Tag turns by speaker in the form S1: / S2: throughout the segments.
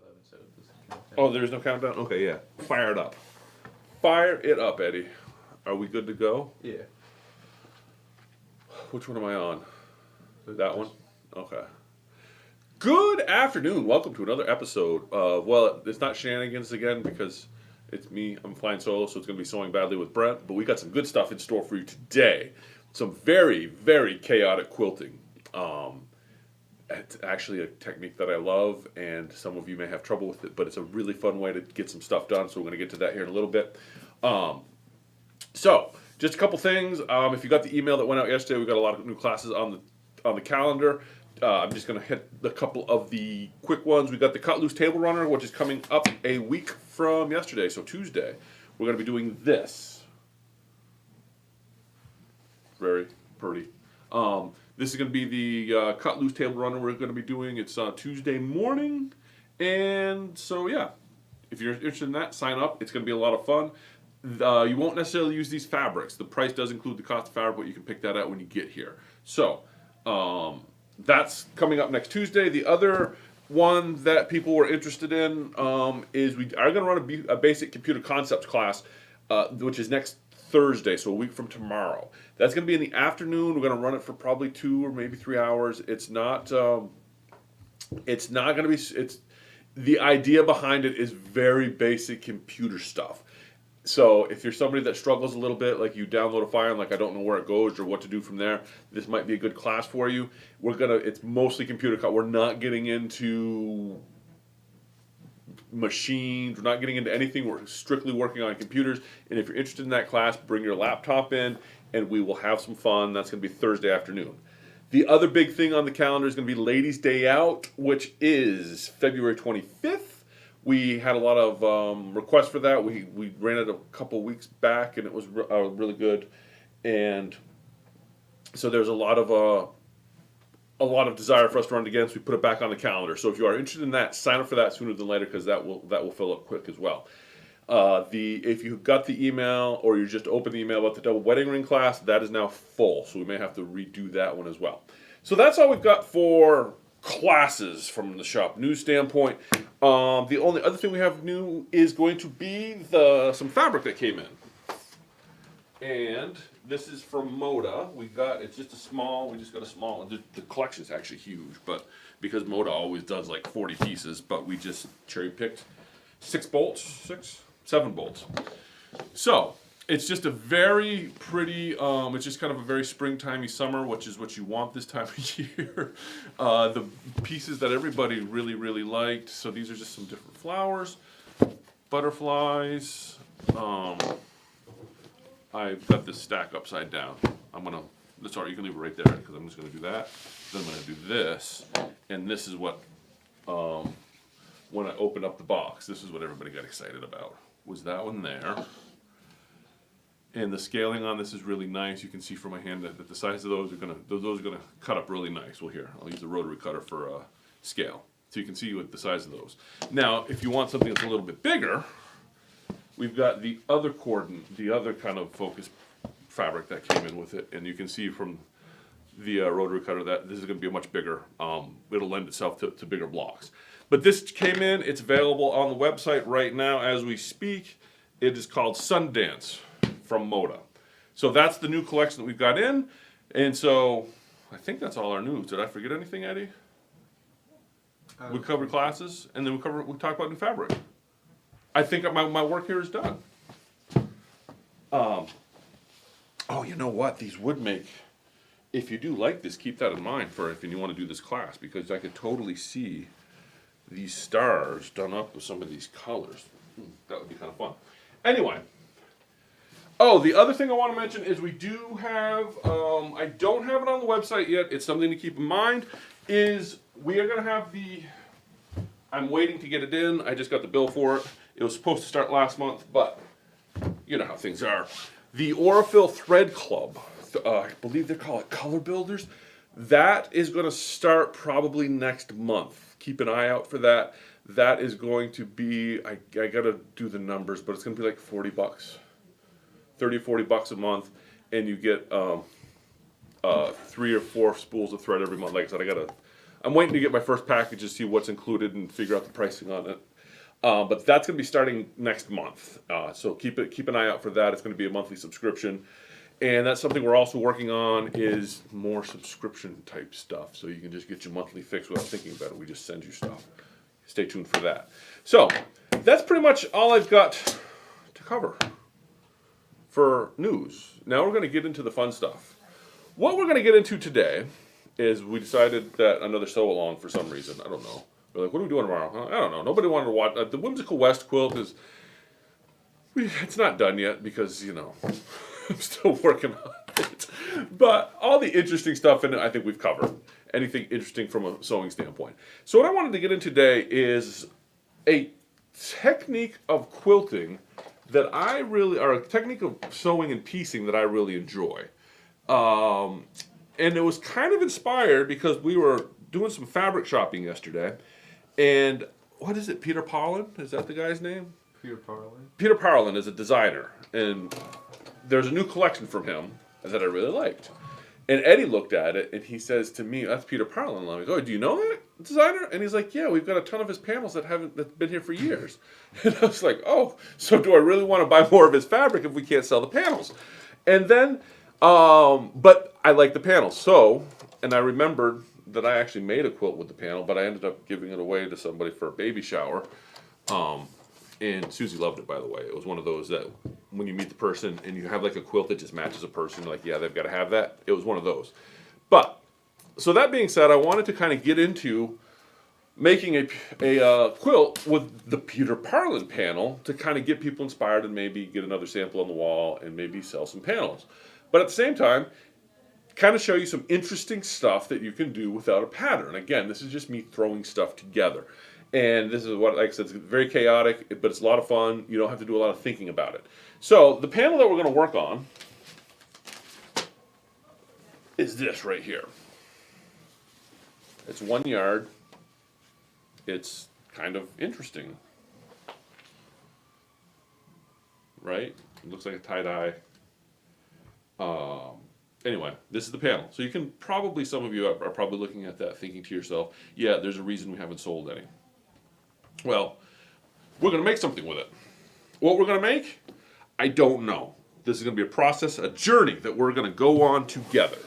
S1: so I haven't set up this countdown.
S2: Oh, there's no countdown? Okay, yeah. Fire it up. Fire it up, Eddie. Are we good to go?
S1: Yeah.
S2: Which one am I on? That one? Okay. Good afternoon. Welcome to another episode of, well, it's not shenanigans again because it's me. I'm flying solo, so it's going to be sewing badly with Brent. But we got some good stuff in store for you today. Some very, very chaotic quilting. It's actually a technique that I love, and some of you may have trouble with it, but it's a really fun way to get some stuff done. So we're going to get to that here in a little bit. So, just a couple things. If you got the email that went out yesterday, we got a lot of new classes on the calendar. I'm just going to hit a couple of the quick ones. We got the Cut Loose Table Runner, which is coming up a week from yesterday, so Tuesday. We're going to be doing this. Very pretty. This is going to be the Cut Loose Table Runner we're going to be doing. It's Tuesday morning. And so, yeah, if you're interested in that, sign up. It's going to be a lot of fun. You won't necessarily use these fabrics. The price does include the cost of fabric, but you can pick that out when you get here. So, that's coming up next Tuesday. The other one that people were interested in is we are going to run a basic computer concepts class, which is next Thursday, so a week from tomorrow. That's going to be in the afternoon. We're going to run it for probably 2 or maybe 3 hours. It's not going to be. It's the idea behind it is very basic computer stuff. So if you're somebody that struggles a little bit, like you download a file and like I don't know where it goes or what to do from there, this might be a good class for you. It's mostly computer. We're not getting into machines. We're not getting into anything. We're strictly working on computers. And if you're interested in that class, bring your laptop in and we will have some fun. That's going to be Thursday afternoon. The other big thing on the calendar is going to be Ladies' Day Out, which is February 25th. We had a lot of requests for that. We ran it a couple weeks back, and it was really good. And so there's a lot of desire for us to run it again. So we put it back on the calendar. So if you are interested in that, sign up for that sooner than later because that will fill up quick as well. If you got the email or you just opened the email about the double wedding ring class, that is now full. So we may have to redo that one as well. So that's all we've got for classes from the shop news standpoint. The only other thing we have new is going to be some fabric that came in, and this is from Moda. It's just a small. We just got a small. The collection is actually huge, but because Moda always does like 40 pieces, but we just cherry picked 7 bolts. So it's just a very pretty, it's just kind of a very springtimey summer, which is what you want this time of year. The pieces that everybody really, really liked. So these are just some different flowers, butterflies. I've got this stack upside down. That's all right, you can leave it right there because I'm just gonna do that. Then I'm gonna do this, and this is what, when I opened up the box, this is what everybody got excited about, was that one there. And the scaling on this is really nice. You can see from my hand that the size of those are gonna cut up really nice. Well, here, I'll use the rotary cutter for scale. So you can see what the size of those. Now, if you want something that's a little bit bigger, we've got the other kind of focus fabric that came in with it. And you can see from the rotary cutter that this is gonna be a much bigger, it'll lend itself to bigger blocks. But this came in, it's available on the website right now as we speak. It is called Sundance from Moda. So that's the new collection that we've got in. And so I think that's all our news. Did I forget anything, Eddie? We covered classes and then we talked about new fabric. I think my work here is done. Oh, you know what? These would make, if you do like this, keep that in mind for if you want to do this class, because I could totally see these stars done up with some of these colors. That would be kind of fun. Anyway. Oh, the other thing I want to mention is we do have, I don't have it on the website yet, it's something to keep in mind, is we are going to have I'm waiting to get it in, I just got the bill for it. It was supposed to start last month, but you know how things are. The Aurifil Thread Club, I believe they call it Color Builders, that is going to start probably next month. Keep an eye out for that. That is going to be, I got to do the numbers, but it's going to be like $40. $30 or $40 a month, and you get 3 or 4 spools of thread every month. Like I said, I got I'm waiting to get my first package to see what's included and figure out the pricing on it. But that's going to be starting next month. So keep an eye out for that. It's going to be a monthly subscription. And that's something we're also working on is more subscription type stuff. So you can just get your monthly fix without thinking about it. We just send you stuff. Stay tuned for that. So that's pretty much all I've got to cover for news. Now we're going to get into the fun stuff. What we're going to get into today is we decided that another sew along for some reason. I don't know. We're like, what are we doing tomorrow? I don't know. Nobody wanted to watch. The Whimsical West quilt is, it's not done yet because, I'm still working on it. But all the interesting stuff in it, I think we've covered. Anything interesting from a sewing standpoint. So what I wanted to get into today is a technique of quilting that or a technique of sewing and piecing that I really enjoy. And it was kind of inspired because we were doing some fabric shopping yesterday. And what is it, Peter Parling? Is that the guy's name?
S1: Peter Parling.
S2: Peter Parling is a designer. And there's a new collection from him that I really liked. And Eddie looked at it and he says to me, that's Peter Parling. I'm like, oh, do you know that designer? And he's like, yeah, we've got a ton of his panels that's been here for years. And I was like, oh, so do I really want to buy more of his fabric if we can't sell the panels? And then, but I like the panels. So, and I remembered that I actually made a quilt with the panel, but I ended up giving it away to somebody for a baby shower. And Susie loved it, by the way. It was one of those that when you meet the person and you have like a quilt that just matches a person, you're like, yeah, they've got to have that. It was one of those. But, so that being said, I wanted to kind of get into making a quilt with the Peter Parling panel to kind of get people inspired and maybe get another sample on the wall and maybe sell some panels. But at the same time, kind of show you some interesting stuff that you can do without a pattern. Again, this is just me throwing stuff together. And this is what, like I said, it's very chaotic, but it's a lot of fun. You don't have to do a lot of thinking about it. So the panel that we're going to work on is this right here. It's 1 yard. It's kind of interesting, right? It looks like a tie-dye. Anyway, this is the panel. So you can probably, some of you are probably looking at that thinking to yourself, yeah, there's a reason we haven't sold any. Well, we're going to make something with it. What we're going to make, I don't know. This is going to be a process, a journey that we're going to go on together.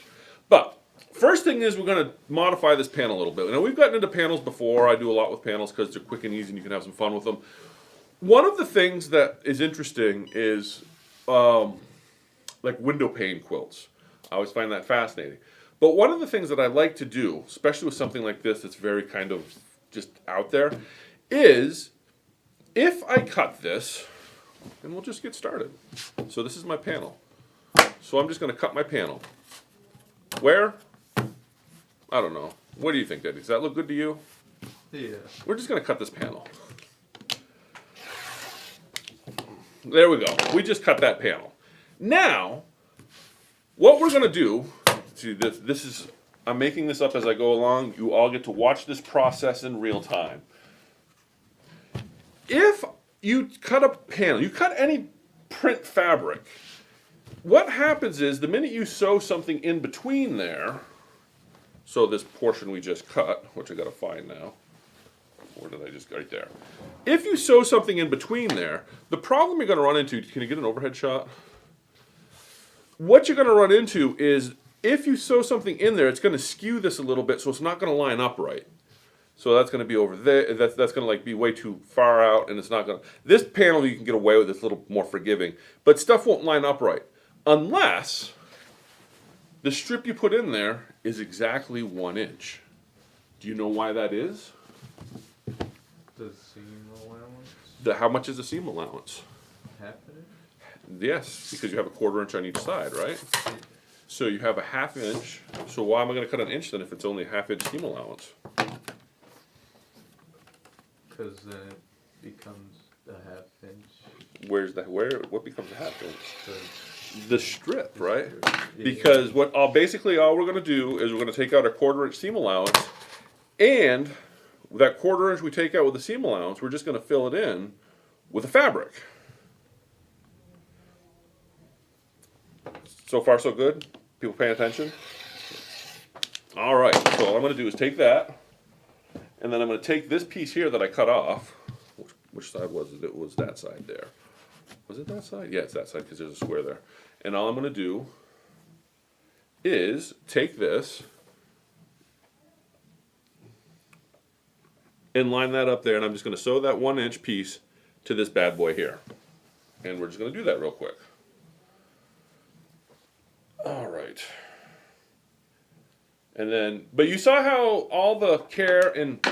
S2: But first thing is we're going to modify this panel a little bit. Now, we've gotten into panels before. I do a lot with panels because they're quick and easy and you can have some fun with them. One of the things that is interesting is like window pane quilts. I always find that fascinating. But one of the things that I like to do, especially with something like this that's very kind of just out there, is if I cut this, and we'll just get started. So this is my panel. So I'm just going to cut my panel. Where? I don't know. What do you think, Eddie? Does that look good to you?
S1: Yeah.
S2: We're just going to cut this panel. There we go. We just cut that panel. Now, what we're going to do, see this is, I'm making this up as I go along. You all get to watch this process in real time. If you cut a panel, you cut any print fabric, what happens is the minute you sew something in between there, so this portion we just cut, which I got to find now, where did I just go? Right there. If you sew something in between there, the problem you're going to run into, can you get an overhead shot? What you're going to run into is if you sew something in there, it's going to skew this a little bit, so it's not going to line up right. So that's going to be over there. That's going to like be way too far out, and it's not going to. This panel you can get away with. It's a little more forgiving, but stuff won't line up right unless the strip you put in there is exactly 1 inch. Do you know why that is?
S1: The seam allowance.
S2: How much is the seam allowance?
S1: Half of it.
S2: Yes, because you have a 1/4 inch on each side, right? So you have a 1/2 inch. So why am I going to cut an inch then if it's only a 1/2 inch seam allowance?
S1: Because then it becomes a 1/2 inch.
S2: What becomes a 1/2 inch?
S1: The
S2: The strip, right?
S1: Yeah.
S2: Because basically all we're going to do is we're going to take out a 1/4 inch seam allowance, and that 1/4 inch we take out with the seam allowance, we're just going to fill it in with a fabric. So far, so good? People paying attention? All right, so all I'm going to do is take that, And then I'm going to take this piece here that I cut off. Which side was it? It was that side there. Was it that side? Yeah, it's that side because there's a square there. And all I'm going to do is take this and line that up there, and I'm just going to sew that 1-inch piece to this bad boy here. And we're just going to do that real quick. All right. And then, but you saw how all the care and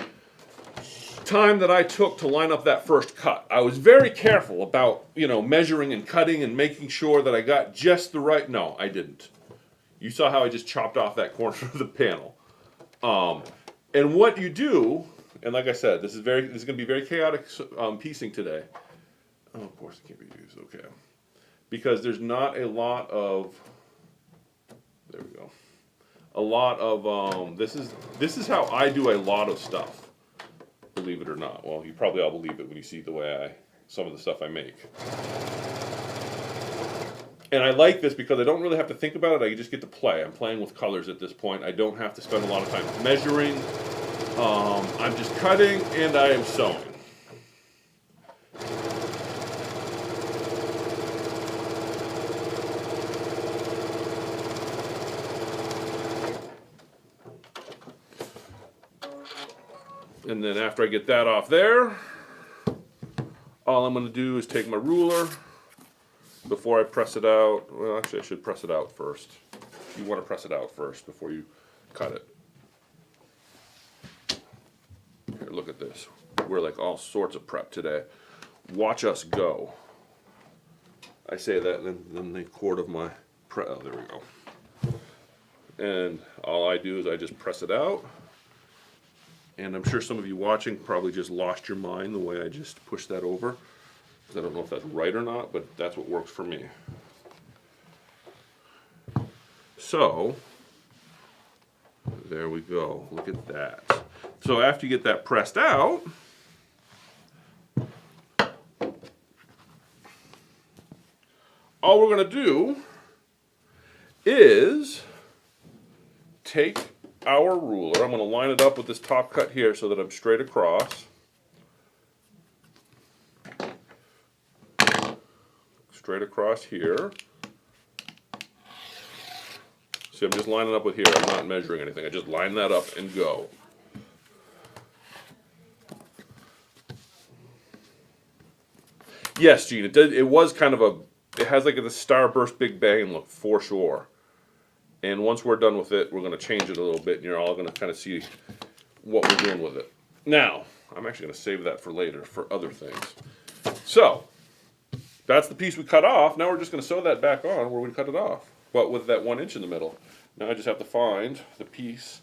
S2: time that I took to line up that first cut. I was very careful about, measuring and cutting and making sure that I got just the right, no, I didn't. You saw how I just chopped off that corner of the panel. And what you do, and like I said, this is going to be very chaotic piecing today. Oh, of course it can't be used, okay. Because there's not a lot of, there we go. A lot of, this is how I do a lot of stuff. Believe it or not. Well, you probably all believe it when you see the way some of the stuff I make. And I like this because I don't really have to think about it. I just get to play. I'm playing with colors at this point. I don't have to spend a lot of time measuring. I'm just cutting and I am sewing. And then after I get that off there, all I'm going to do is take my ruler before I press it out. Well, actually, I should press it out first. You want to press it out first before you cut it. Here, look at this. We're like all sorts of prep today. Watch us go. I say that, and then the cord of my prep. Oh, there we go. And all I do is I just press it out. And I'm sure some of you watching probably just lost your mind the way I just pushed that over. Because I don't know if that's right or not, but that's what works for me. So, there we go. Look at that. So after you get that pressed out, all we're going to do is take our ruler. I'm going to line it up with this top cut here so that I'm straight across. Straight across here. See, I'm just lining up with here. I'm not measuring anything. I just line that up and go. Yes, Gene, it was kind of it has like a starburst big bang look for sure. And once we're done with it, we're going to change it a little bit, and you're all going to kind of see what we're doing with it. Now, I'm actually going to save that for later, for other things. So, that's the piece we cut off. Now we're just going to sew that back on where we cut it off, but with that 1 inch in the middle. Now I just have to find the piece.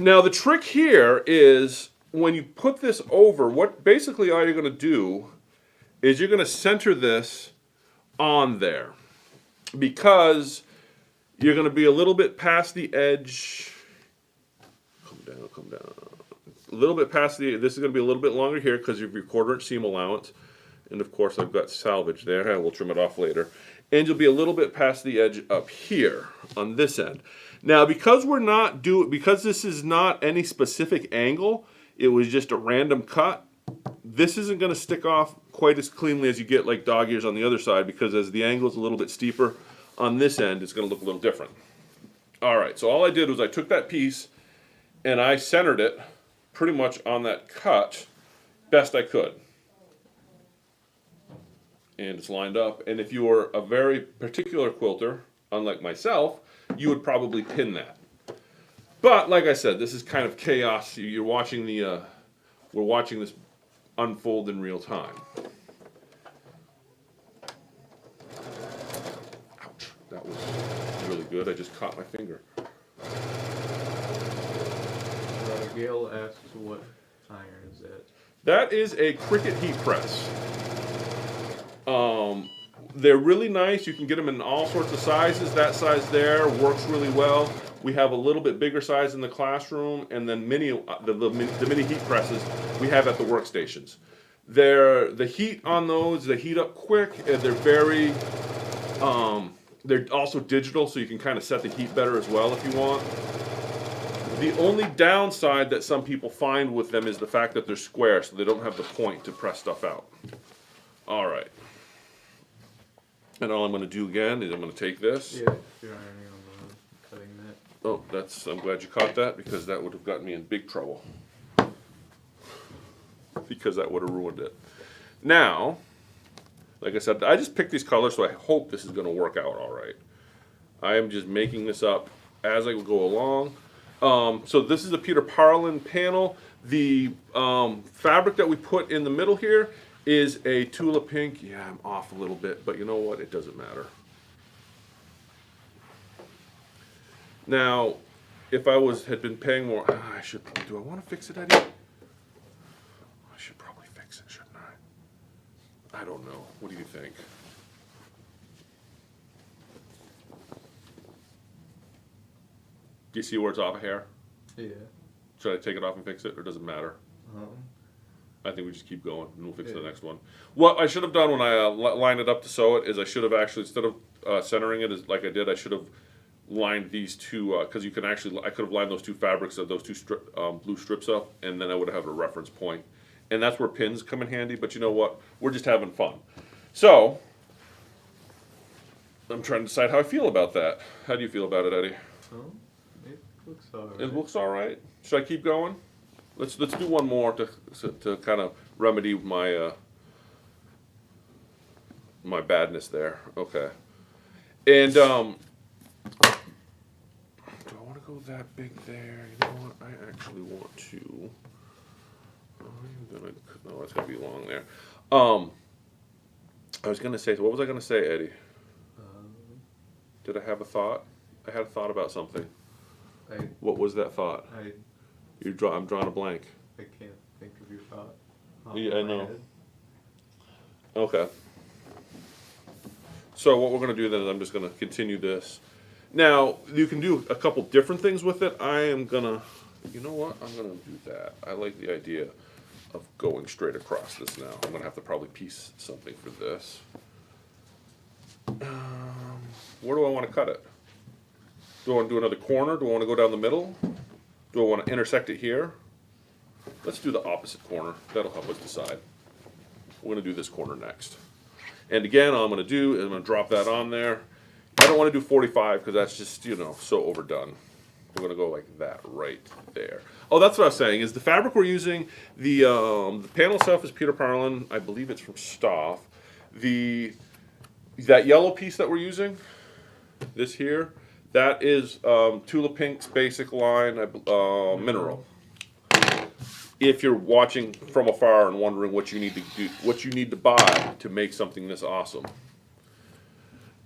S2: Now the trick here is when you put this over, what basically all you're going to do is you're going to center this on there. Because you're going to be a little bit past the edge. Come down. A little bit past this is going to be a little bit longer here because of your 1/4 inch seam allowance. And of course I've got salvage there. We'll trim it off later. And you'll be a little bit past the edge up here on this end. Now because because this is not any specific angle, it was just a random cut. This isn't going to stick off quite as cleanly as you get like dog ears on the other side, because as the angle is a little bit steeper on this end, it's going to look a little different. All right, so all I did was I took that piece and I centered it pretty much on that cut best I could. And it's lined up. And if you were a very particular quilter, unlike myself, you would probably pin that. But like I said, this is kind of chaos. You're watching we're watching this unfold in real time. Ouch, that was really good. I just caught my finger.
S1: Gail asks what iron is that?
S2: That is a Cricut heat press. They're really nice. You can get them in all sorts of sizes. That size there works really well. We have a little bit bigger size in the classroom, and then the mini heat presses we have at the workstations. The heat on those, they heat up quick, and they're very, they're also digital, so you can kind of set the heat better as well if you want. The only downside that some people find with them is the fact that they're square, so they don't have the point to press stuff out. All right. And all I'm going to do again is I'm going to take this.
S1: Yeah, you're ironing on the cutting mat.
S2: Oh, I'm glad you caught that, because that would have gotten me in big trouble. Because that would have ruined it. Now, like I said, I just picked these colors, so I hope this is going to work out all right. I am just making this up as I go along. So this is a Peter Parling panel. The fabric that we put in the middle here is a Tula Pink. Yeah, I'm off a little bit, but you know what? It doesn't matter. Now, if I had been paying more, I should. Do I want to fix it, Eddie? I should probably fix it, shouldn't I? I don't know. What do you think? Do you see where it's off a hair?
S1: Yeah.
S2: Should I take it off and fix it, or does it matter?
S1: Um,
S2: I think we just keep going, and we'll fix the
S1: Yeah.
S2: next one. What I should have done when I lined it up to sew it is I should have actually, instead of centering it as like I did, I should have lined these two, because you can actually, I could have lined those two fabrics of those two blue strips up, and then I would have had a reference point. And that's where pins come in handy, but you know what? We're just having fun. So, I'm trying to decide how I feel about that. How do you feel about it, Eddie?
S1: it looks alright.
S2: It looks all right. Should I keep going? Let's do one more to kind of remedy my my badness there. Okay. And do I want to go that big there? You know what? I actually want to. No, it's gonna be long there. I was gonna say. So what was I gonna say, Eddie? Did I have a thought? I had a thought about something. What was that thought? I'm drawing a blank.
S1: I can't think of your thought.
S2: Yeah, I know. Okay. So what we're going to do then is I'm just going to continue this. Now, you can do a couple different things with it. I am going to, you know what? I'm going to do that. I like the idea of going straight across this now. I'm going to have to probably piece something for this. Where do I want to cut it? Do I want to do another corner? Do I want to go down the middle? Do I want to intersect it here? Let's do the opposite corner. That'll help us decide. We're going to do this corner next. And again, all I'm going to do is I'm going to drop that on there. I don't want to do 45 because that's just, you know, so overdone. We're going to go like that right there. Oh, that's what I was saying, is the fabric we're using, the panel itself is Peter Parling. I believe it's from Stoff. That yellow piece that we're using, this here, that is Tula Pink's basic line, mineral. If you're watching from afar and wondering what you need to do, what you need to buy to make something this awesome,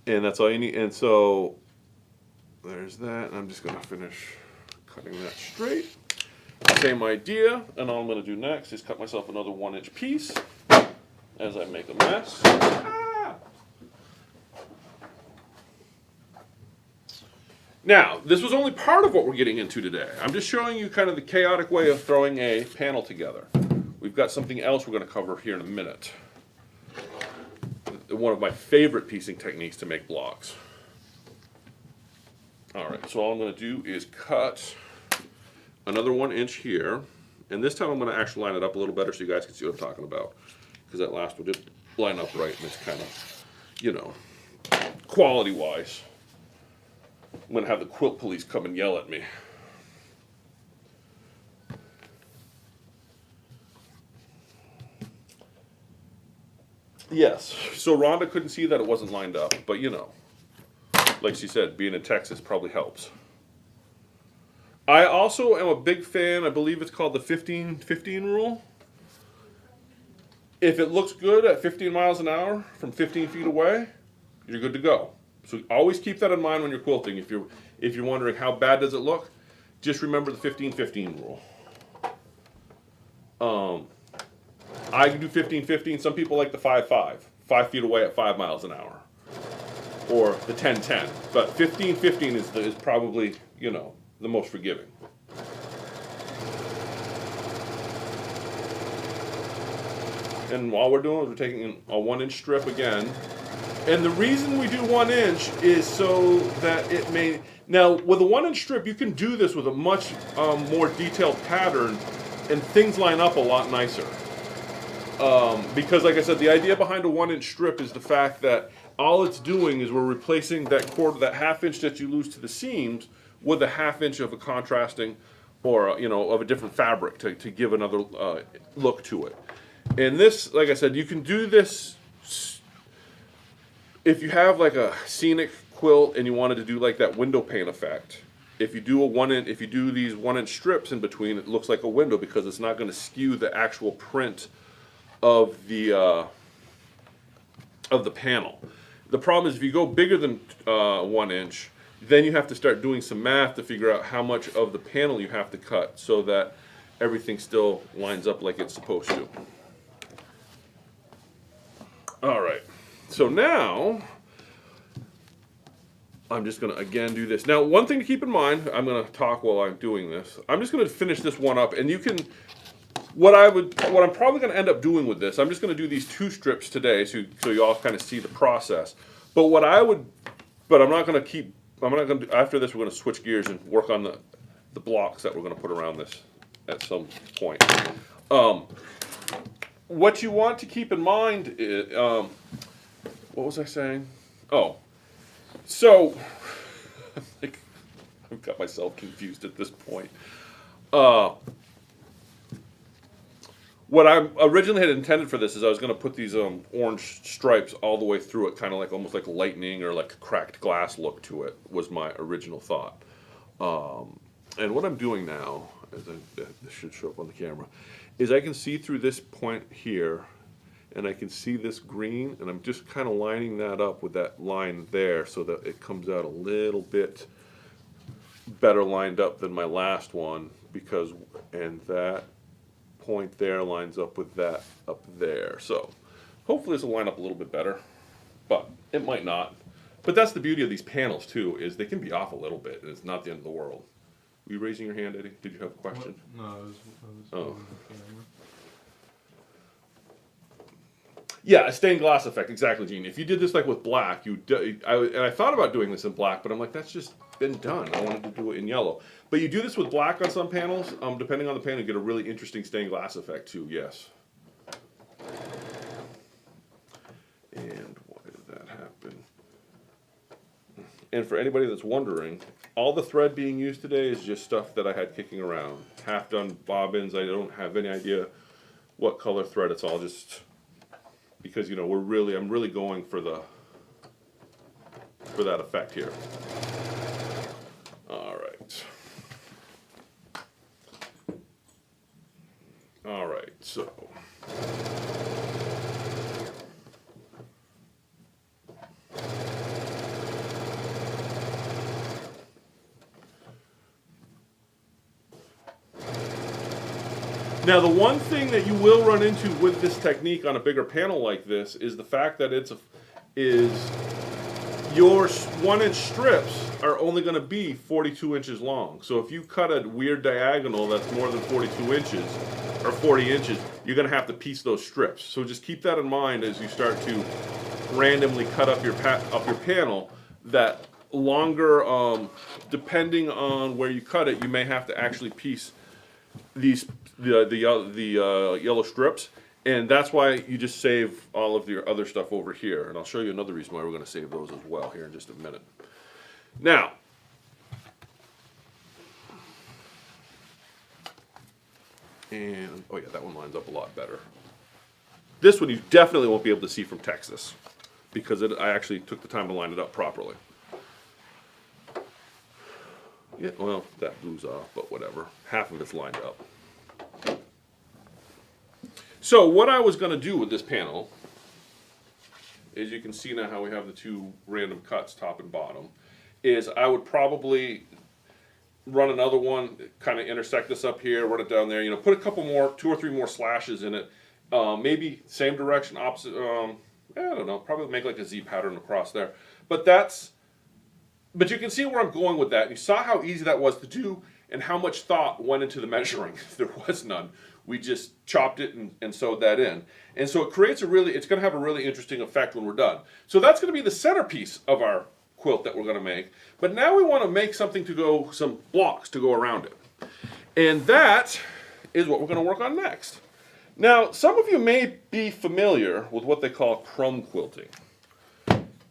S2: and that's all you need. And so there's that. And I'm just gonna finish cutting that straight. Same idea. And all I'm gonna do next is cut myself another 1-inch piece as I make a mess. Now, this was only part of what we're getting into today. I'm just showing you kind of the chaotic way of throwing a panel together. We've got something else we're going to cover here in a minute. One of my favorite piecing techniques to make blocks. Alright, so all I'm going to do is cut another 1-inch here. And this time I'm going to actually line it up a little better so you guys can see what I'm talking about. Because that last one didn't line up right, and it's kind of, you know, quality-wise. I'm going to have the quilt police come and yell at me. Yes, so Rhonda couldn't see that it wasn't lined up, but you know, like she said, being in Texas probably helps. I also am a big fan, I believe it's called the 15-15 rule. If it looks good at 15 miles an hour from 15 feet away, you're good to go. So always keep that in mind when you're quilting. If you're wondering how bad does it look, just remember the 15-15 rule. I can do 15-15. Some people like the 5-5, 5 feet away at 5 miles an hour, or the 10-10. But 15-15 is probably, you know, the most forgiving. And while we're doing it, we're taking a 1-inch strip again. And the reason we do 1 inch is so that it may, now with a 1 inch strip, you can do this with a much more detailed pattern and things line up a lot nicer. Because like I said, the idea behind a 1 inch strip is the fact that all it's doing is we're replacing that quarter, that half inch that you lose to the seams with a half inch of a contrasting or, of a different fabric to give another look to it. And this, like I said, you can do this if you have like a scenic quilt and you wanted to do like that window pane effect. If you do if you do these 1 inch strips in between, it looks like a window because it's not going to skew the actual print of the panel. The problem is if you go bigger than 1 inch, then you have to start doing some math to figure out how much of the panel you have to cut so that everything still lines up like it's supposed to. All right, so now I'm just going to again do this. Now, one thing to keep in mind, I'm going to talk while I'm doing this. I'm just going to finish this one up, and you can. What I'm probably going to end up doing with this, I'm just going to do these 2 strips today, so you all kind of see the process. But I'm not going to keep. I'm not going to. After this, we're going to switch gears and work on the blocks that we're going to put around this at some point. What you want to keep in mind is, what was I saying? Oh, so I've got myself confused at this point. What I originally had intended for this is I was going to put these orange stripes all the way through it, kind of like almost like lightning or like cracked glass look to it, was my original thought. And what I'm doing now, this should show up on the camera, is I can see through this point here, and I can see this green, and I'm just kind of lining that up with that line there so that it comes out a little bit better lined up than my last one, and that point there lines up with that up there. So hopefully this will line up a little bit better, but it might not. But that's the beauty of these panels too, is they can be off a little bit and it's not the end of the world. Were you raising your hand, Eddie? Did you have a question?
S1: What? No, I was
S2: Oh.
S1: the camera.
S2: Yeah, a stained glass effect, exactly, Gene. If you did this like with black, and I thought about doing this in black, but I'm like, that's just been done. I wanted to do it in yellow. But you do this with black on some panels, depending on the panel, you get a really interesting stained glass effect too, yes. And why did that happen? And for anybody that's wondering, all the thread being used today is just stuff that I had kicking around. Half done bobbins, I don't have any idea what color thread, it's all just because I'm really going for that effect here. All right, so now the one thing that you will run into with this technique on a bigger panel like this is the fact that your 1 inch strips are only going to be 42 inches long. So if you cut a weird diagonal that's more than 42 inches or 40 inches, you're going to have to piece those strips. So just keep that in mind as you start to randomly cut up your panel. That longer, depending on where you cut it, you may have to actually piece the yellow strips. And that's why you just save all of your other stuff over here. And I'll show you another reason why we're going to save those as well here in just a minute. Now, oh yeah, that one lines up a lot better. This one you definitely won't be able to see from Texas because I actually took the time to line it up properly. Yeah, well, that blue's off, but whatever. Half of it's lined up. So what I was going to do with this panel is, you can see now how we have the 2 random cuts, top and bottom, is I would probably run another one, kind of intersect this up here, run it down there, put a couple more, 2 or 3 more slashes in it, maybe same direction, opposite, I don't know, probably make like a Z pattern across there. But you can see where I'm going with that. You saw how easy that was to do and how much thought went into the measuring. There was none. We just chopped it and sewed that in. And so it creates it's going to have a really interesting effect when we're done. So that's going to be the centerpiece of our quilt that we're going to make. But now we want to make something some blocks to go around it. And that is what we're going to work on next. Now, some of you may be familiar with what they call crumb quilting.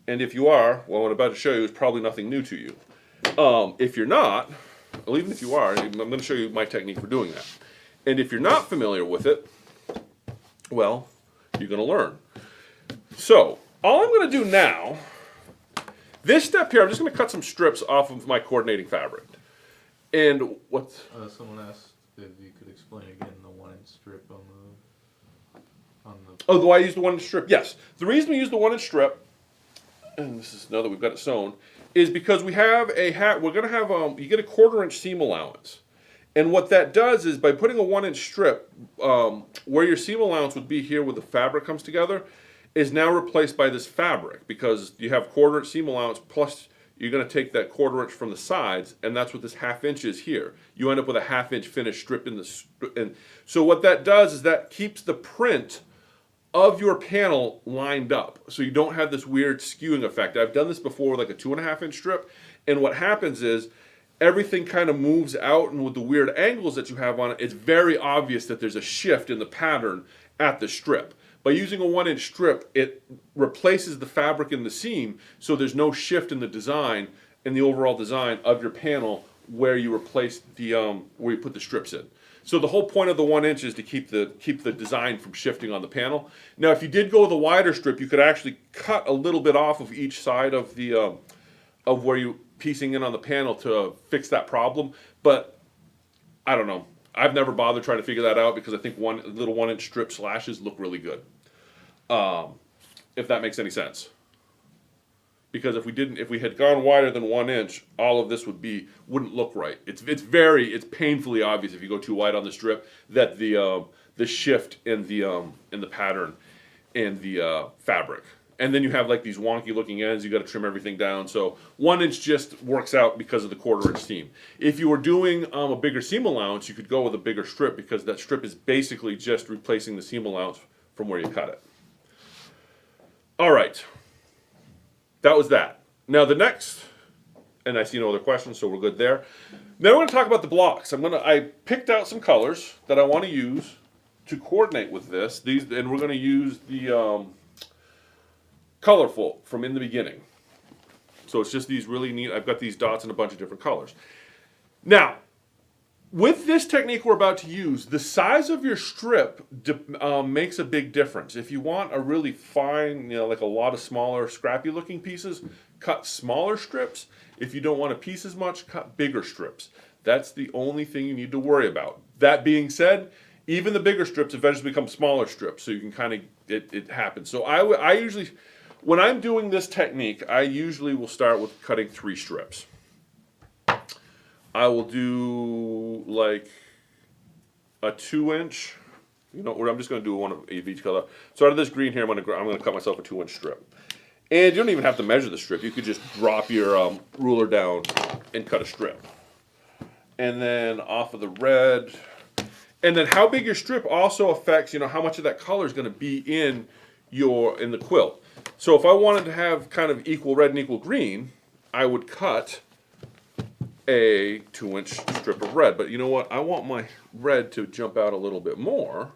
S2: And if you are, well, what I'm about to show you is probably nothing new to you. If you're not, well, even if you are, I'm going to show you my technique for doing that. And if you're not familiar with it, well, you're going to learn. So, all I'm going to do now, this step here, I'm just going to cut some strips off of my coordinating fabric. And what?
S1: Someone asked if you could explain again the 1-inch strip on the.
S2: Oh, do I use the 1-inch strip? Yes. The reason we use the 1-inch strip, and this is now that we've got it sewn, is because we have a hat. We're going to have you get a 1/4-inch seam allowance, and what that does is by putting a 1-inch strip where your seam allowance would be here, where the fabric comes together, is now replaced by this fabric because you have 1/4-inch seam allowance plus. You're going to take that 1/4 inch from the sides, and that's what this 1/2 inch is here. You end up with a 1/2 inch finished strip in the. And so what that does is that keeps the print of your panel lined up, so you don't have this weird skewing effect. I've done this before with like a 2.5 inch strip, and what happens is everything kind of moves out, and with the weird angles that you have on it, it's very obvious that there's a shift in the pattern at the strip. By using a 1-inch strip, it replaces the fabric in the seam, so there's no shift in the design, in the overall design of your panel where you replace the where you put the strips in. So the whole point of the 1 inch is to keep the design from shifting on the panel. Now, if you did go with a wider strip, you could actually cut a little bit off of each side of the of where you piecing in on the panel to fix that problem. But I don't know. I've never bothered trying to figure that out because I think little 1-inch strip slashes look really good. If that makes any sense. Because if we had gone wider than 1 inch, all of this wouldn't look right. It's painfully obvious if you go too wide on the strip that the shift in the pattern in the fabric. And then you have like these wonky looking ends. You got to trim everything down. So 1 inch just works out because of the 1/4 inch seam. If you were doing a bigger seam allowance, you could go with a bigger strip because that strip is basically just replacing the seam allowance from where you cut it. All right, that was that. Now the next, and I see no other questions, so we're good there. Now we're going to talk about the blocks. I picked out some colors that I want to use to coordinate with this. And we're going to use the colorful from In the Beginning. So it's just these really neat. I've got these dots in a bunch of different colors. Now, with this technique we're about to use, the size of your strip makes a big difference. If you want a really fine, like a lot of smaller, scrappy looking pieces, cut smaller strips. If you don't want to piece as much, cut bigger strips. That's the only thing you need to worry about. That being said, even the bigger strips eventually become smaller strips, so you can kind of, it happens. So I usually, when I'm doing this technique, I usually will start with cutting 3 strips. I will do like a 2-inch. I'm just going to do one of each color. So out of this green here, I'm going to cut myself a 2-inch strip. And you don't even have to measure the strip. You could just drop your ruler down and cut a strip. And then off of the red. And then how big your strip also affects, how much of that color is going to be in the quilt. So if I wanted to have kind of equal red and equal green, I would cut a 2-inch strip of red. But you know what? I want my red to jump out a little bit more.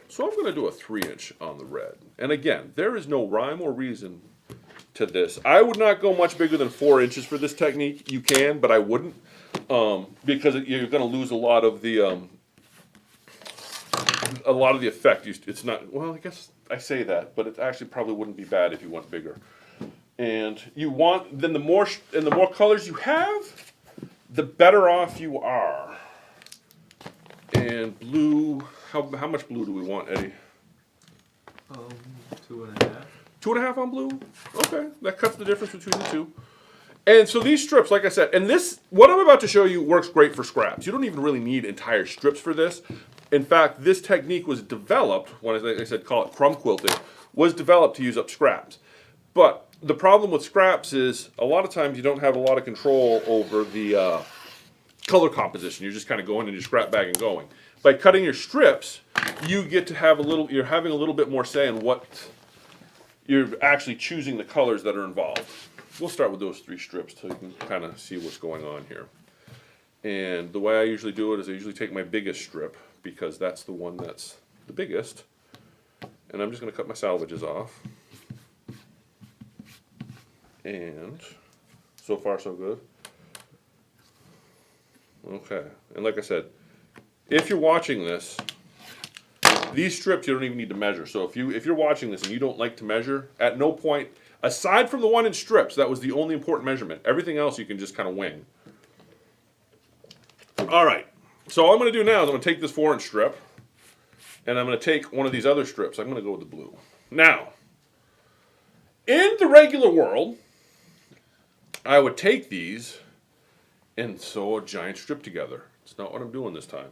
S2: So I'm going to do a 3-inch on the red. And again, there is no rhyme or reason to this. I would not go much bigger than 4 inches for this technique. You can, but I wouldn't. Because you're going to lose a lot of the effect. It's not, well, I guess I say that, but it actually probably wouldn't be bad if you went bigger. And then the more colors you have, the better off you are. And blue, how much blue do we want, Eddie?
S1: 2.5.
S2: 2.5 on blue? Okay, that cuts the difference between the two. And so these strips, like I said, and what I'm about to show you works great for scraps. You don't even really need entire strips for this. In fact, this technique was developed, when I said call it crumb quilting, was developed to use up scraps. But the problem with scraps is a lot of times you don't have a lot of control over the color composition. You're just kind of going in your scrap bag and going. By cutting your strips, you get to have you're having a little bit more say in what you're actually choosing the colors that are involved. We'll start with those 3 strips so you can kind of see what's going on here. And the way I usually do it is I usually take my biggest strip because that's the one that's the biggest. And I'm just going to cut my salvages off. And so far so good. Okay, and like I said, if you're watching this, these strips you don't even need to measure. So if you're watching this and you don't like to measure, at no point, aside from the 1-inch strips, that was the only important measurement. Everything else you can just kind of wing. All right, so all I'm going to do now is I'm going to take this 4-inch strip, and I'm going to take one of these other strips. I'm going to go with the blue. Now, in the regular world, I would take these and sew a giant strip together. It's not what I'm doing this time.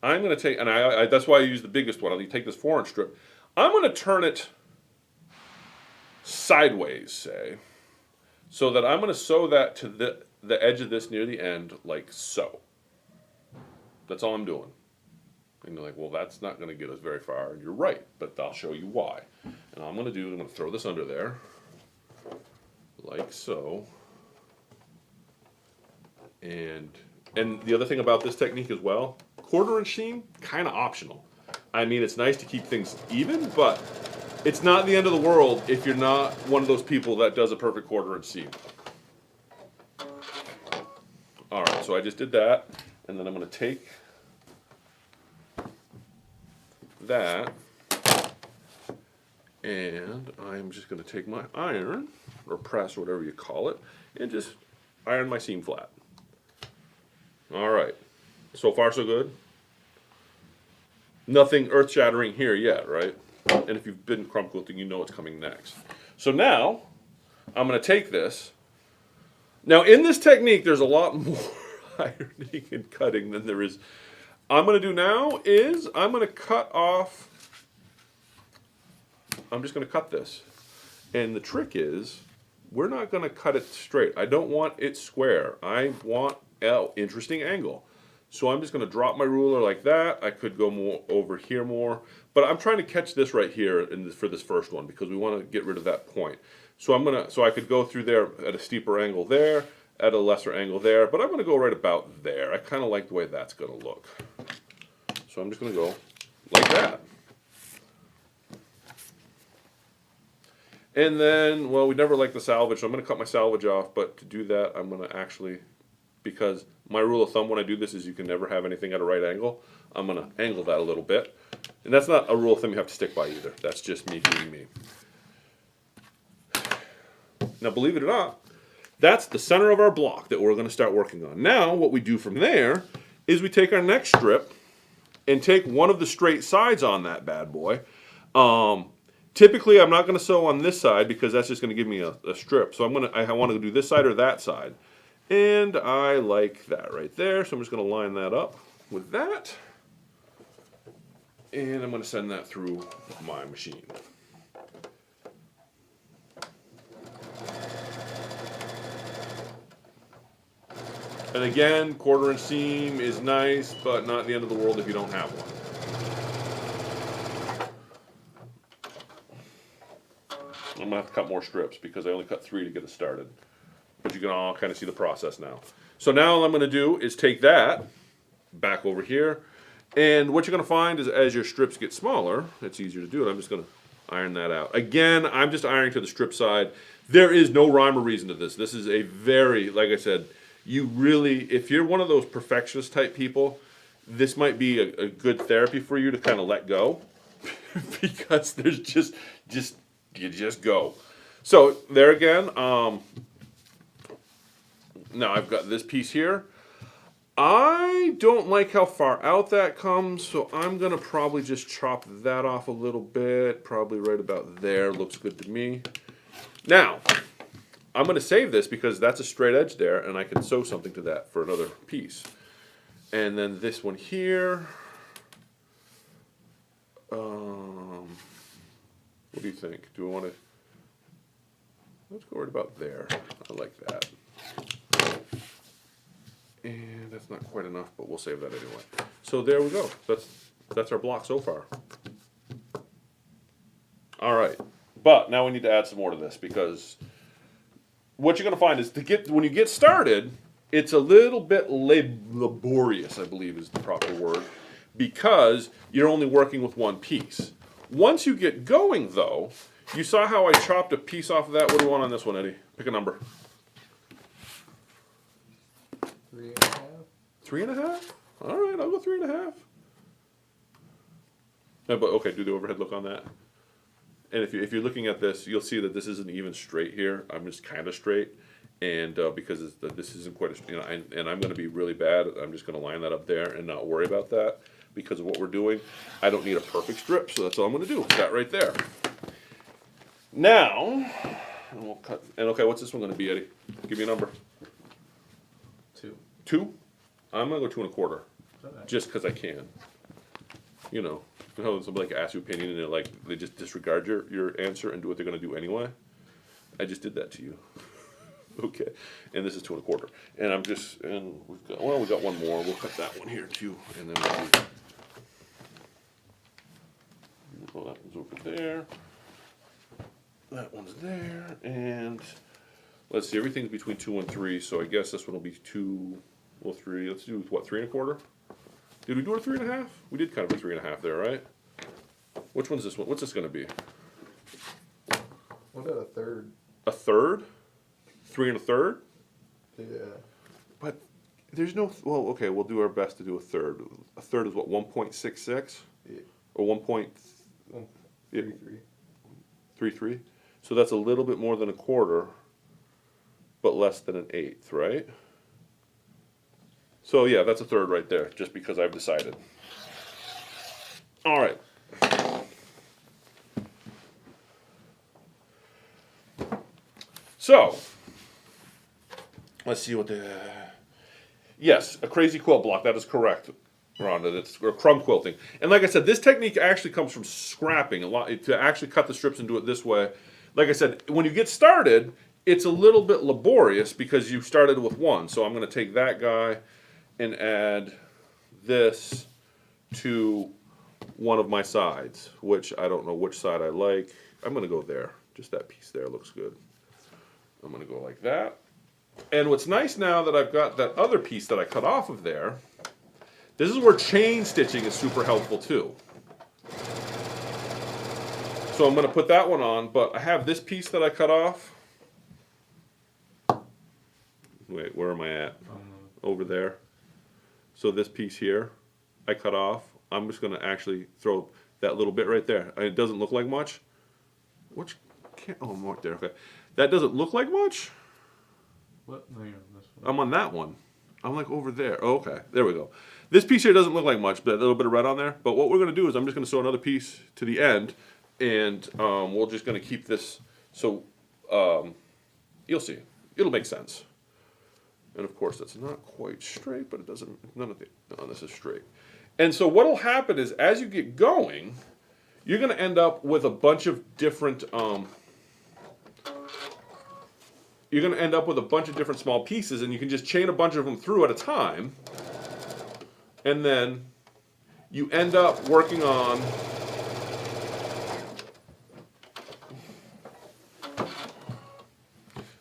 S2: I'm going to take, and that's why I use the biggest one. I'm going to take this 4-inch strip. I'm going to turn it sideways, say, so that I'm going to sew that to the edge of this near the end, like so. That's all I'm doing. And you're like, well, that's not going to get us very far. And you're right, but I'll show you why. And all I'm going to throw this under there, like so. And the other thing about this technique as well, 1/4-inch seam, kind of optional. I mean, it's nice to keep things even, but it's not the end of the world if you're not one of those people that does a perfect 1/4-inch seam. All right, so I just did that, and then I'm going to take that, and I'm just going to take my iron, or press, or whatever you call it, and just iron my seam flat. All right, so far so good. Nothing earth-shattering here yet, right? And if you've been crumb quilting, you know what's coming next. So now, I'm going to take this. Now, in this technique, there's a lot more ironing and cutting than there is. I'm going to do now is I'm going to cut off. I'm just going to cut this. And the trick is, we're not going to cut it straight. I don't want it square. I want an interesting angle. So I'm just going to drop my ruler like that. I could go more over here more. But I'm trying to catch this right here for this first one because we want to get rid of that point. So I could go through there at a steeper angle there, at a lesser angle there, but I'm going to go right about there. I kind of like the way that's going to look. So I'm just going to go like that. And then, well, we never like the salvage, so I'm going to cut my salvage off, but to do that, I'm going to actually, because my rule of thumb when I do this is you can never have anything at a right angle, I'm going to angle that a little bit. And that's not a rule of thumb you have to stick by either. That's just me being me. Now, believe it or not, that's the center of our block that we're going to start working on. Now, what we do from there is we take our next strip and take one of the straight sides on that bad boy. Typically, I'm not going to sew on this side because that's just going to give me a strip. So I want to do this side or that side. And I like that right there. So I'm just going to line that up with that. And I'm going to send that through my machine. And again, 1/4-inch seam is nice, but not the end of the world if you don't have one. I'm going to have to cut more strips because I only cut 3 to get it started. But you can all kind of see the process now. So now all I'm going to do is take that back over here. And what you're going to find is as your strips get smaller, it's easier to do it. I'm just going to iron that out. Again, I'm just ironing to the strip side. There is no rhyme or reason to this. This is a very, like I said, you really, if you're one of those perfectionist type people, this might be a good therapy for you to kind of let go. Because there's you just go. So there again, now I've got this piece here. I don't like how far out that comes, so I'm going to probably just chop that off a little bit. Probably right about there. Looks good to me. Now, I'm going to save this because that's a straight edge there, and I can sew something to that for another piece. And then this one here. What do you think? Do we want to... Let's go right about there. I like that. And that's not quite enough, but we'll save that anyway. So there we go. That's our block so far. All right, but now we need to add some more to this because what you're going to find is when you get started, it's a little bit laborious, I believe is the proper word, because you're only working with one piece. Once you get going, though, you saw how I chopped a piece off of that. What do you want on this one, Eddie? Pick a number.
S1: 3.5.
S2: 3.5? All right, I'll go 3.5. But okay, do the overhead look on that. And if you're looking at this, you'll see that this isn't even straight here. I'm just kind of straight, and because this isn't quite a, and I'm going to be really bad. I'm just going to line that up there and not worry about that because of what we're doing. I don't need a perfect strip, so that's all I'm going to do. That right there. Now, and we'll cut. And okay, what's this one going to be, Eddie? Give me a number.
S1: 2.
S2: 2. I'm going to go 2.25,
S1: Okay.
S2: just because I can. You know somebody like asks you opinion and they just disregard your answer and do what they're going to do anyway. I just did that to you. Okay, and this is 2.25, and we got one more. We'll cut that one here too, and then that one's over there. That one's there, and let's see. Everything's between 2 and 3, so I guess this one will be 2. Well, 3. Let's do what, 3.25. Did we do a 3.5? We did kind of a 3.5 there, right? Which one's this one? What's this going to be?
S1: What about a third?
S2: A third? 3 1/3?
S1: Yeah.
S2: But there's no. Well, okay, we'll do our best to do a third. A third is what, 1.66?
S1: Yeah.
S2: Or
S1: 1.33.
S2: 1.33? So that's a little bit more than a quarter, but less than an eighth, right? So yeah, that's a third right there, just because I've decided. All right. So, let's see what the... Yes, a crazy quilt block, that is correct, Rhonda. That's crumb quilting. And like I said, this technique actually comes from scrapping. To actually cut the strips and do it this way. Like I said, when you get started, it's a little bit laborious because you started with one. So I'm going to take that guy and add this to one of my sides, which I don't know which side I like. I'm going to go there. Just that piece there looks good. I'm going to go like that. And what's nice now that I've got that other piece that I cut off of there, this is where chain stitching is super helpful too. So I'm going to put that one on, but I have this piece that I cut off. Wait, where am I at? Over there. So this piece here, I cut off. I'm just going to actually throw that little bit right there. It doesn't look like much. Which can't? Oh, I'm right there. Okay, that doesn't look like much.
S1: What? No, you're on this one.
S2: I'm on that one. I'm like over there. Oh, okay, there we go. This piece here doesn't look like much, but a little bit of red on there. But what we're going to do is I'm just going to sew another piece to the end, and we're just going to keep this. So you'll see. It'll make sense. And of course, that's not quite straight, but it doesn't. No, this is straight. And so what'll happen is, as you get going, you're going to end up with a bunch of different. You're going to end up with a bunch of different small pieces, and you can just chain a bunch of them through at a time. And then you end up working on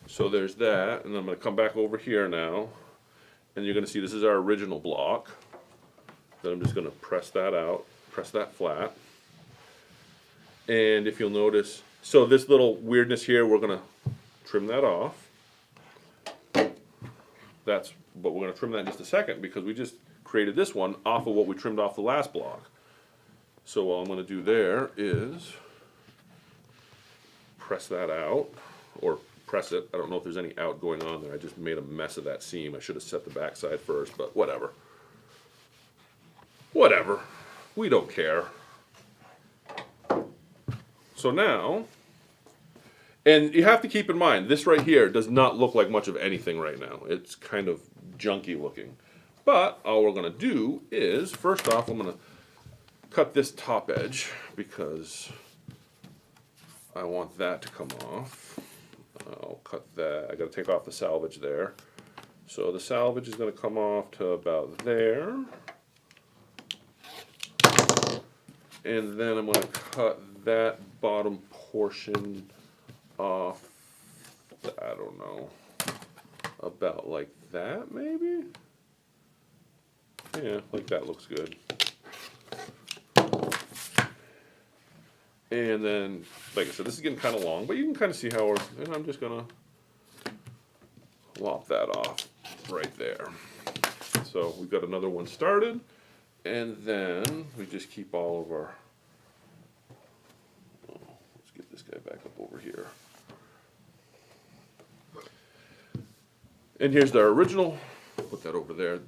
S2: so there's that, and I'm going to come back over here now, and you're going to see this is our original block. Then I'm just going to press that out, press that flat. And if you'll notice, so this little weirdness here, we're going to trim that off. But we're going to trim that in just a second because we just created this one off of what we trimmed off the last block. So what I'm going to do there is press that out, or press it. I don't know if there's any out going on there. I just made a mess of that seam. I should have set the back side first, but whatever. Whatever. We don't care. So now, and you have to keep in mind, this right here does not look like much of anything right now. It's kind of junky looking. But all we're going to do is, first off, I'm going to cut this top edge because I want that to come off. I'll cut that. I got to take off the salvage there. So the salvage is going to come off to about there. And then I'm going to cut that bottom portion off, I don't know, about like that maybe? Yeah, like that looks good. And then, like I said, this is getting kind of long, but you can kind of see how and I'm just gonna lop that off right there. So we've got another one started, and then we just keep all of our, let's get this guy back up over here. And here's the original, put that over there.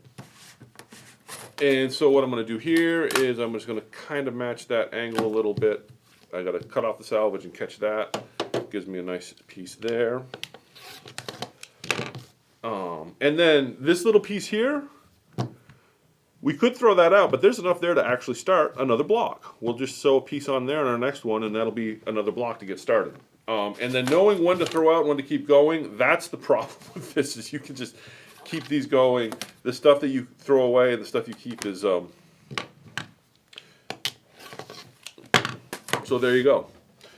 S2: And so what I'm gonna do here is I'm just gonna kind of match that angle a little bit. I gotta cut off the salvage and catch that. Gives me a nice piece there. And then this little piece here, we could throw that out, but there's enough there to actually start another block. We'll just sew a piece on there in our next one, and that'll be another block to get started. And then knowing when to throw out, when to keep going, that's the problem with this, is you can just keep these going. The stuff that you throw away and the stuff you keep is, so there you go.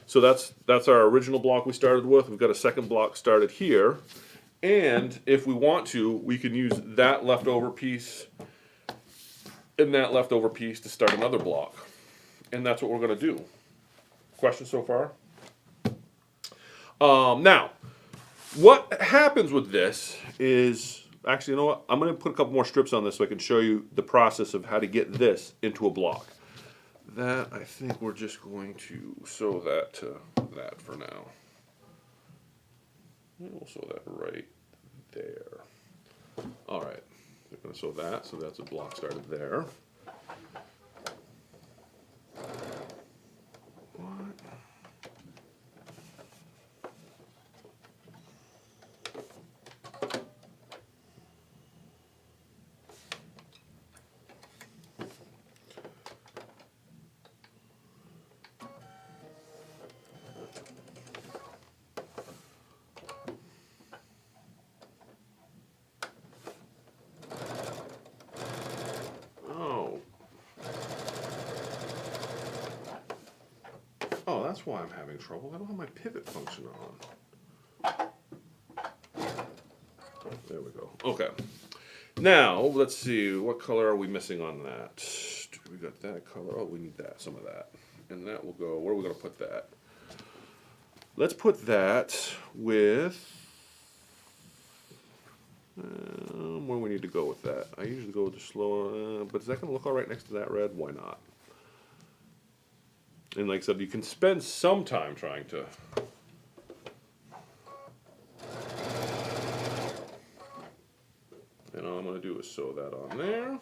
S2: So that's our original block we started with. We've got a second block started here. And if we want to, we can use that leftover piece and that leftover piece to start another block. And that's what we're going to do. Questions so far? Now, what happens with this is, actually, you know what? I'm going to put a couple more strips on this so I can show you the process of how to get this into a block. That, I think we're just going to sew that to that for now. We'll sew that right there. All right, we're going to sew that, so that's a block started there. What? Oh, that's why I'm having trouble. I don't have my pivot function on. There we go. Okay. Now, let's see. What color are we missing on that? We got that color. Oh, we need that. Some of that. And that will go. Where are we going to put that? Let's put that with... where we need to go with that. I usually go with the slower, but is that going to look all right next to that red? Why not? And like I said, you can spend some time trying to... And all I'm going to do is sew that on there.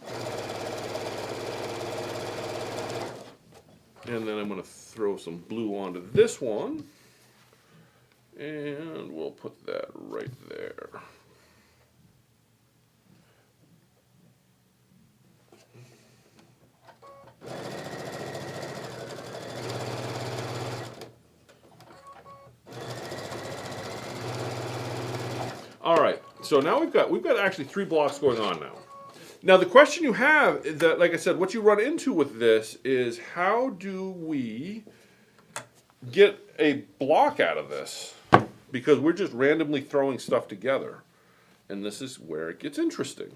S2: And then I'm going to throw some blue onto this one. And we'll put that right there. All right, so now we've got actually 3 blocks going on now. Now the question you have is that, like I said, what you run into with this is how do we get a block out of this? Because we're just randomly throwing stuff together. And this is where it gets interesting.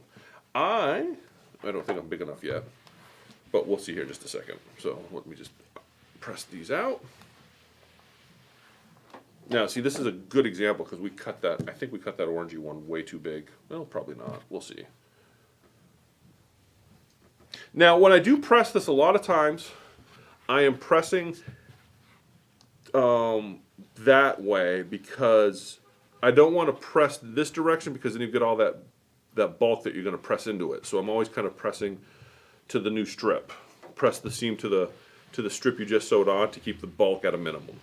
S2: I don't think I'm big enough yet, but we'll see here in just a second. So let me just press these out. Now, see, this is a good example because we cut that, I think we cut that orangey one way too big. Well, probably not. We'll see. Now, when I do press this, a lot of times, I am pressing that way because I don't want to press this direction because then you get all that bulk that you're going to press into it. So I'm always kind of pressing to the new strip. Press the seam to the strip you just sewed on to keep the bulk at a minimum.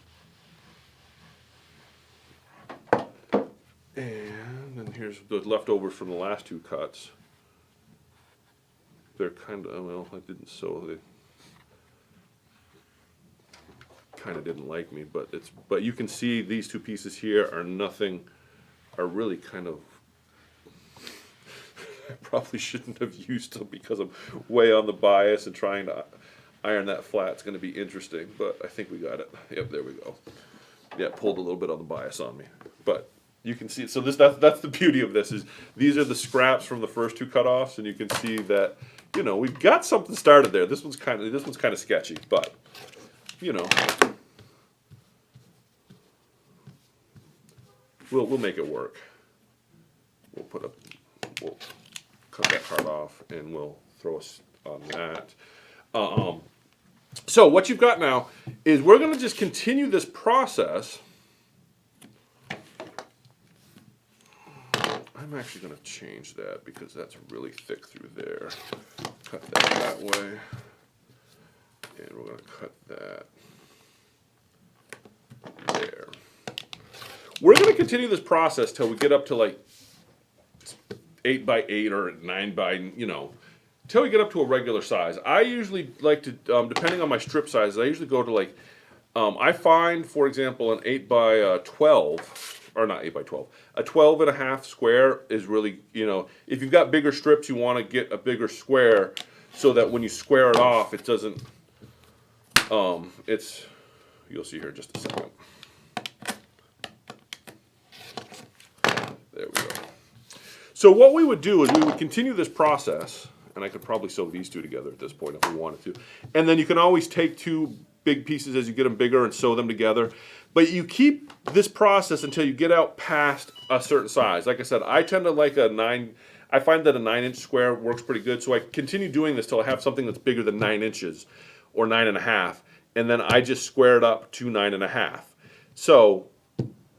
S2: And then here's the leftovers from the last 2 cuts. They're kind of, well, I didn't sew, they kind of didn't like me, but you can see these 2 pieces here are nothing, are really kind of I probably shouldn't have used them because I'm way on the bias, and trying to iron that flat is going to be interesting, but I think we got it. Yep, there we go. Yeah, pulled a little bit on the bias on me, but you can see. So that's the beauty of this, is these are the scraps from the first two cutoffs, and you can see that, you know, we've got something started there. This one's kind of sketchy, but you know, we'll make it work. We'll cut that part off, and we'll throw us on that. So what you've got now is we're going to just continue this process. I'm actually going to change that because that's really thick through there. Cut that way, and we're going to cut that there. We're going to continue this process till we get up to like 8 by 8 or 9 by, you know, till we get up to a regular size. I usually like to, depending on my strip size, I usually go to like, I find, for example, an 8 by 12, or not 8 by 12, a 12 and a half square is really, you know, if you've got bigger strips, you want to get a bigger square so that when you square it off, it doesn't, you'll see here in just a second. There we go. So what we would do is we would continue this process, and I could probably sew these two together at this point if we wanted to. And then you can always take two big pieces as you get them bigger and sew them together. But you keep this process until you get out past a certain size. Like I said, I tend to like I find that a 9-inch square works pretty good. So I continue doing this till I have something that's bigger than 9 inches or 9.5. And then I just square it up to 9.5. So,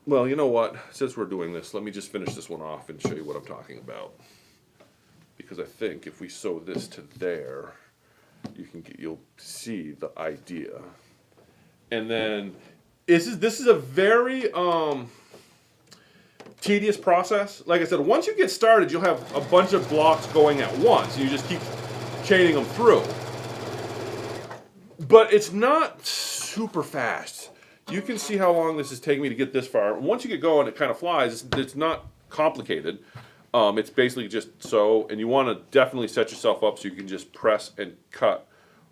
S2: well, you know what? Since we're doing this, let me just finish this one off and show you what I'm talking about. Because I think if we sew this to there, you'll see the idea. And then this is a very tedious process. Like I said, once you get started, you'll have a bunch of blocks going at once. You just keep chaining them through. But it's not super fast. You can see how long this is taking me to get this far. Once you get going, it kind of flies. It's not complicated. It's basically just sew, and you want to definitely set yourself up so you can just press and cut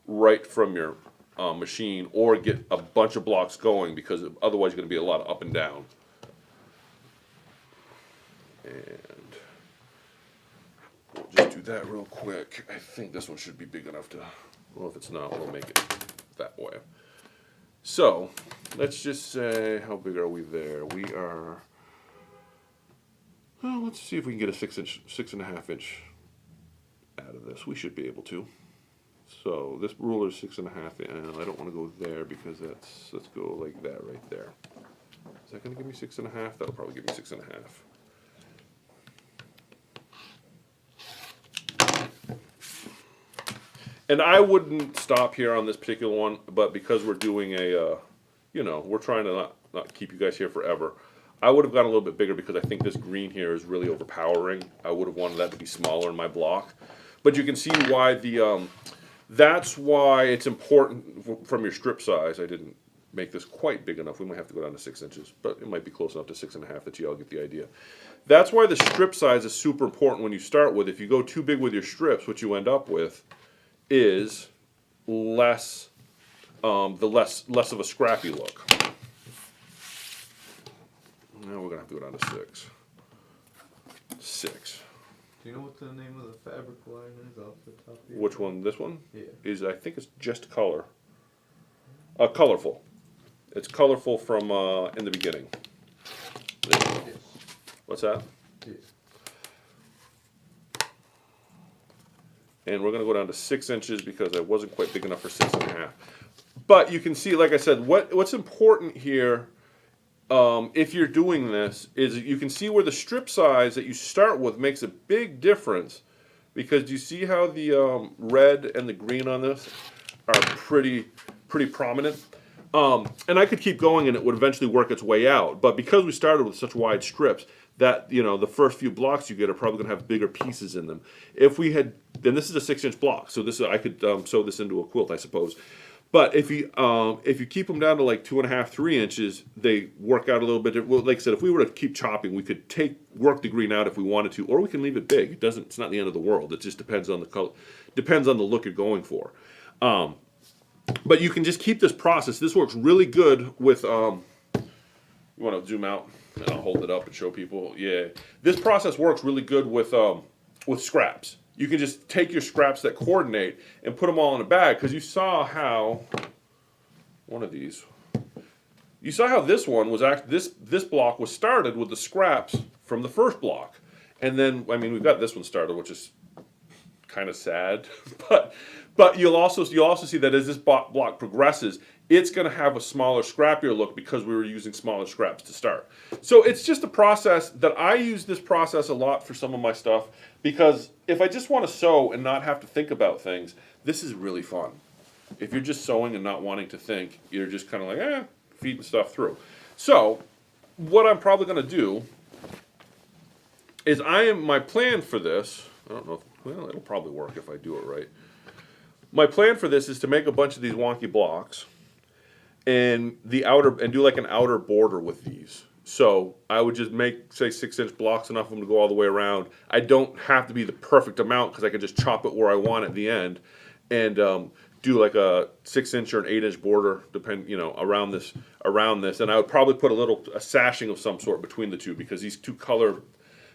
S2: right from your machine, or get a bunch of blocks going, because otherwise you're going to be a lot of up and down. And we'll just do that real quick. I think this one should be big enough to, well, if it's not, we'll make it that way. So let's just say, how big are we there? We are, well, let's see if we can get a 6.5 inch out of this. We should be able to. So this ruler is 6.5, and I don't want to go there because let's go like that right there. Is that going to give me 6.5? That'll probably give me 6.5. And I wouldn't stop here on this particular one, but because we're doing a, you know, we're trying to not keep you guys here forever. I would have gone a little bit bigger because I think this green here is really overpowering. I would have wanted that to be smaller in my block. But you can see why that's why it's important from your strip size. I didn't make this quite big enough. We might have to go down to 6 inches, but it might be close enough to 6.5 that you all get the idea. That's why the strip size is super important when you start with. If you go too big with your strips, what you end up with is less of a scrappy look. Now we're gonna have to go down to 6.
S1: Do you know what the name of the fabric line is off the top of your
S2: Which one? This one?
S1: Yeah.
S2: Is, I think it's just color. Colorful. It's colorful from in the beginning.
S1: Yes.
S2: What's that?
S1: Yes.
S2: And we're going to go down to 6 inches because I wasn't quite big enough for 6.5. But you can see, like I said, what's important here, if you're doing this, is you can see where the strip size that you start with makes a big difference, because you see how the red and the green on this are pretty prominent. And I could keep going and it would eventually work its way out, but because we started with such wide strips, that, you know, the first few blocks you get are probably going to have bigger pieces in them. If we had, then this is a 6 inch block, so this I could sew this into a quilt, I suppose. But if you keep them down to like 2.5, 3 inches, they work out a little bit. Well, like I said, if we were to keep chopping, we could work the green out if we wanted to, or we can leave it big. It doesn't. It's not the end of the world. It just depends on the color, depends on the look you're going for. But you can just keep this process. This works really good with. You want to zoom out, and I'll hold it up and show people. Yeah, this process works really good with scraps. You can just take your scraps that coordinate and put them all in a bag, because you saw how one of these. You saw how this one was actually this block was started with the scraps from the first block, and then I mean we've got this one started, which is kind of sad, but you'll also see that as this block progresses, it's going to have a smaller, scrappier look because we were using smaller scraps to start. So it's just a process that I use this process a lot for some of my stuff, because if I just want to sew and not have to think about things, this is really fun. If you're just sewing and not wanting to think, you're just kind of like, feeding stuff through. So what I'm probably going to do is my plan for this, I don't know if, well, it'll probably work if I do it right. My plan for this is to make a bunch of these wonky blocks and do like an outer border with these. So I would just make, say, 6-inch blocks, enough of them to go all the way around. I don't have to be the perfect amount, because I can just chop it where I want at the end, and do like a 6-inch or an 8-inch border, around this. And I would probably put a sashing of some sort between the two, because these two color.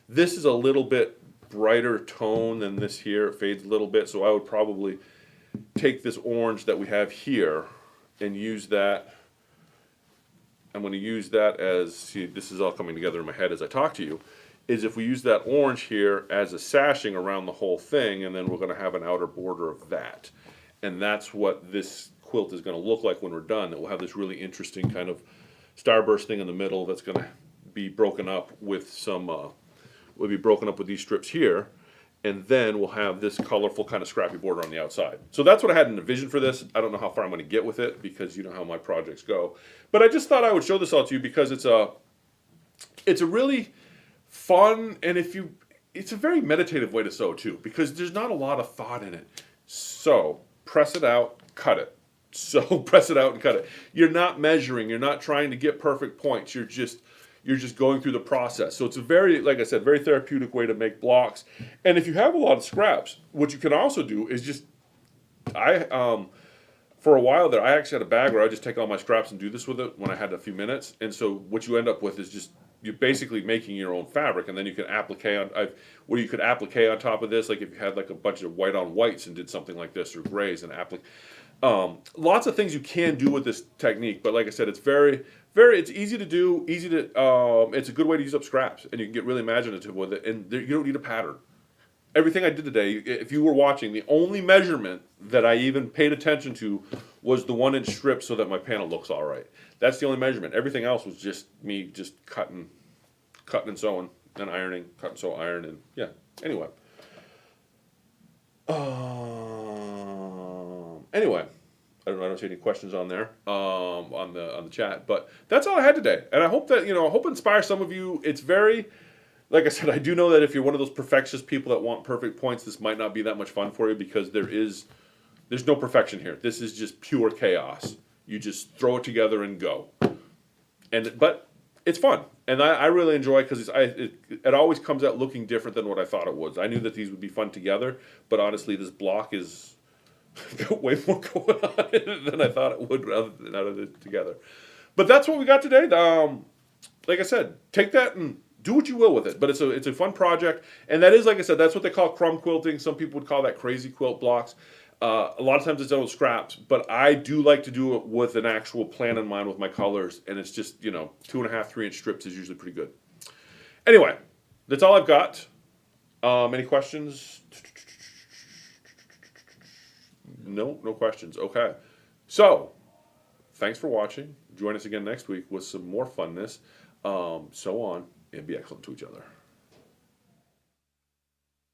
S2: This is a little bit brighter tone than this here. It fades a little bit, so I would probably take this orange that we have here and use that. I'm going to use that as, see, this is all coming together in my head as I talk to you, is if we use that orange here as a sashing around the whole thing, and then we're going to have an outer border of that. And that's what this quilt is going to look like when we're done. It will have this really interesting kind of starburst thing in the middle that's going to be broken up with these strips here. And then we'll have this colorful kind of scrappy border on the outside. So that's what I had in the vision for this. I don't know how far I'm going to get with it, because you know how my projects go. But I just thought I would show this all to you, because it's a really fun, and it's a very meditative way to sew too, because there's not a lot of thought in it. So press it out, cut it. So press it out and cut it. You're not measuring. You're not trying to get perfect points. You're just going through the process. So it's a very, like I said, very therapeutic way to make blocks. And if you have a lot of scraps, what you can also do is just, for a while there, I actually had a bag where I just take all my scraps and do this with it when I had a few minutes. And so what you end up with is just, you're basically making your own fabric, and then you can applique on top of this, like if you had like a bunch of white on whites and did something like this, or grays and applique. Lots of things you can do with this technique, but like I said, it's it's easy to do, it's a good way to use up scraps, and you can get really imaginative with it, and you don't need a pattern. Everything I did today, if you were watching, the only measurement that I even paid attention to was the 1-inch strip, so that my panel looks all right. That's the only measurement. Everything else was just me just cutting and sewing and ironing, cut and sew, iron, and yeah. Anyway. I don't see any questions on there, on the chat, but that's all I had today. And I hope that, I hope it inspires some of you. It's very, like I said, I do know that if you're one of those perfectionist people that want perfect points, this might not be that much fun for you, because there's no perfection here. This is just pure chaos. You just throw it together and go. But it's fun, and I really enjoy it, because it always comes out looking different than what I thought it was. I knew that these would be fun together, but honestly, this block is got way more going on than I thought it would, rather than out of it together. But that's what we got today. Like I said, take that and do what you will with it. But it's a fun project, and that is, like I said, that's what they call crumb quilting. Some people would call that crazy quilt blocks. A lot of times it's done with scraps, but I do like to do it with an actual plan in mind with my colors, and it's just 2.5, 3-inch strips is usually pretty good. Anyway, that's all I've got. Any questions? No questions. Okay. So, thanks for watching. Join us again next week with some more funness. So on, and be excellent to each other.